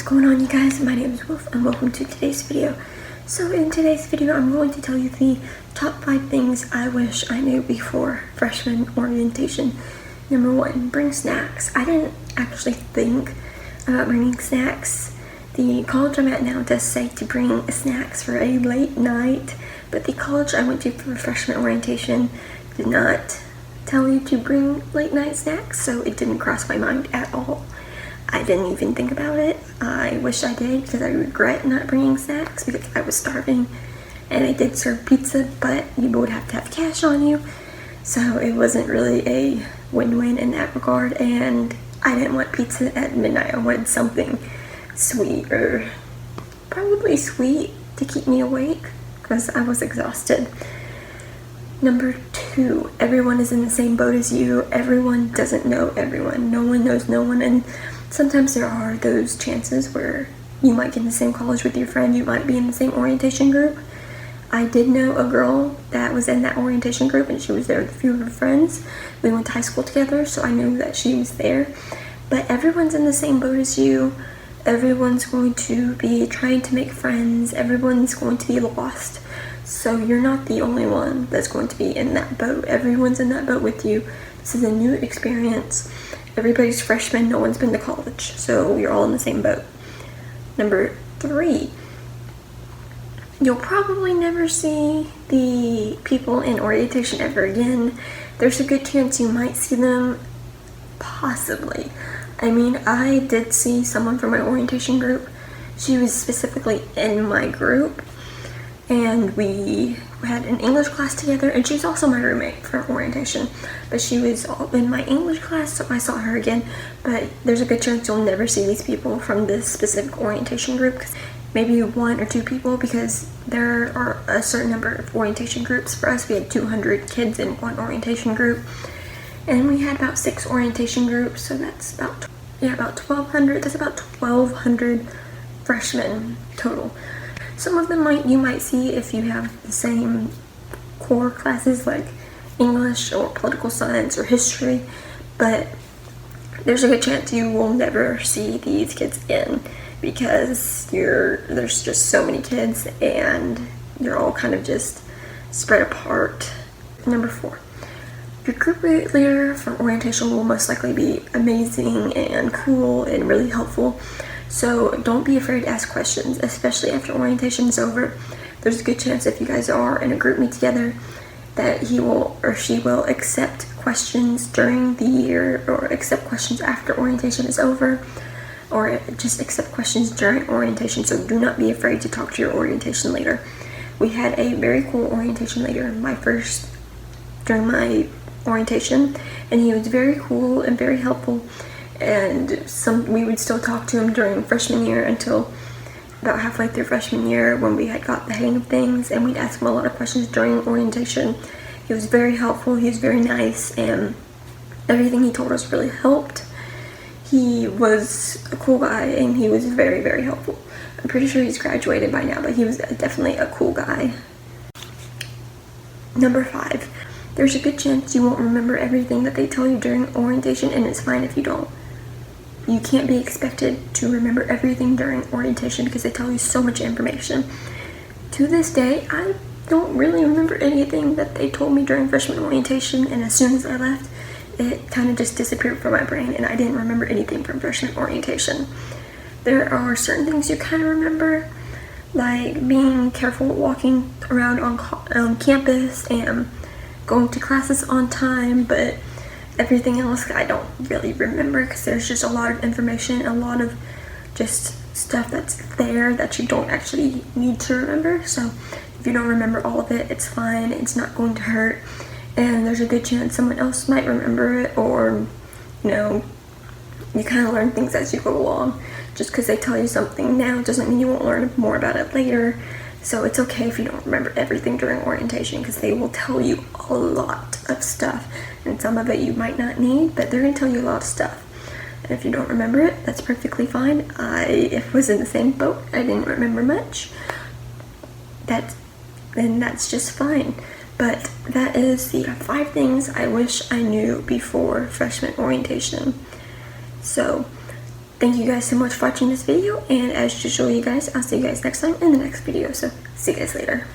going on, you guys? My name is Wolf and welcome to today's video. So in today's video, I'm going to tell you the top 5 things I wish I knew before freshman orientation. Number 1, bring snacks. I didn't actually think about bringing snacks. The college I'm at now does say to bring snacks for a late night, but the college I went to for freshman orientation did not tell you to bring late night snacks, so it didn't cross my mind at all. I didn't even think about it. I wish I did because I regret not bringing snacks because I was starving and they did serve pizza, but you would have to have cash on you. So it wasn't really a win-win in that regard, and I didn't want pizza at midnight. I wanted something sweet, or probably sweet to keep me awake because I was exhausted. Number 2, everyone is in the same boat as you. Everyone doesn't know everyone. No one knows no one, and sometimes there are those chances where you might get in the same college with your friend, you might be in the same orientation group. I did know a girl that was in that orientation group and she was there with a few of her friends. We went to high school together, so I knew that she was there. But everyone's in the same boat as you. Everyone's going to be trying to make friends. Everyone's going to be lost. So you're not the only one that's going to be in that boat. Everyone's in that boat with you. This is a new experience. Everybody's freshman, no one's been to college, so you're all in the same boat. Number 3, you'll probably never see the people in orientation ever again. There's a good chance you might see them, possibly. I mean, I did see someone from my orientation group. She was specifically in my group, and we had an English class together, and she's also my roommate for orientation, but she was in my English class, so I saw her again. But there's a good chance you'll never see these people from this specific orientation group, maybe 1 or 2 people, because there are a certain number of orientation groups. For us, we had 200 kids in one orientation group, and we had about 6 orientation groups, so that's about 1,200. That's about 1,200 freshmen total. Some of them you might see if you have the same core classes like English or political science or history, but there's a good chance you will never see these kids again because there's just so many kids and you're all kind of just spread apart. Number 4, your group leader for orientation will most likely be amazing and cool and really helpful. So don't be afraid to ask questions, especially after orientation is over. There's a good chance if you guys are in a group meet together that he will or she will accept questions during the year, or accept questions after orientation is over, or just accept questions during orientation. So do not be afraid to talk to your orientation leader. We had a very cool orientation leader during my orientation, and he was very cool and very helpful. And we would still talk to him during freshman year until about halfway through freshman year when we had got the hang of things, and we'd ask him a lot of questions during orientation. He was very helpful, he was very nice, and everything he told us really helped. He was a cool guy and he was very, very helpful. I'm pretty sure he's graduated by now, but he was definitely a cool guy. Number 5, there's a good chance you won't remember everything that they tell you during orientation, and it's fine if you don't. You can't be expected to remember everything during orientation because they tell you so much information. To this day, I don't really remember anything that they told me during freshman orientation, and as soon as I left, it kind of just disappeared from my brain, and I didn't remember anything from freshman orientation. There are certain things you kind of remember, like being careful walking around on campus and going to classes on time, but everything else I don't really remember because there's just a lot of information, a lot of just stuff that's there that you don't actually need to remember. So if you don't remember all of it, it's fine, it's not going to hurt, and there's a good chance someone else might remember it, or you kind of learn things as you go along. Just because they tell you something now doesn't mean you won't learn more about it later. So it's okay if you don't remember everything during orientation because they will tell you a lot of stuff, and some of it you might not need, but they're going to tell you a lot of stuff. And if you don't remember it, that's perfectly fine. I was in the same boat. I didn't remember much. Then that's just fine. But that is the 5 things I wish I knew before freshman orientation. So thank you guys so much for watching this video, and as usual, you guys, I'll see you guys next time in the next video. So see you guys later.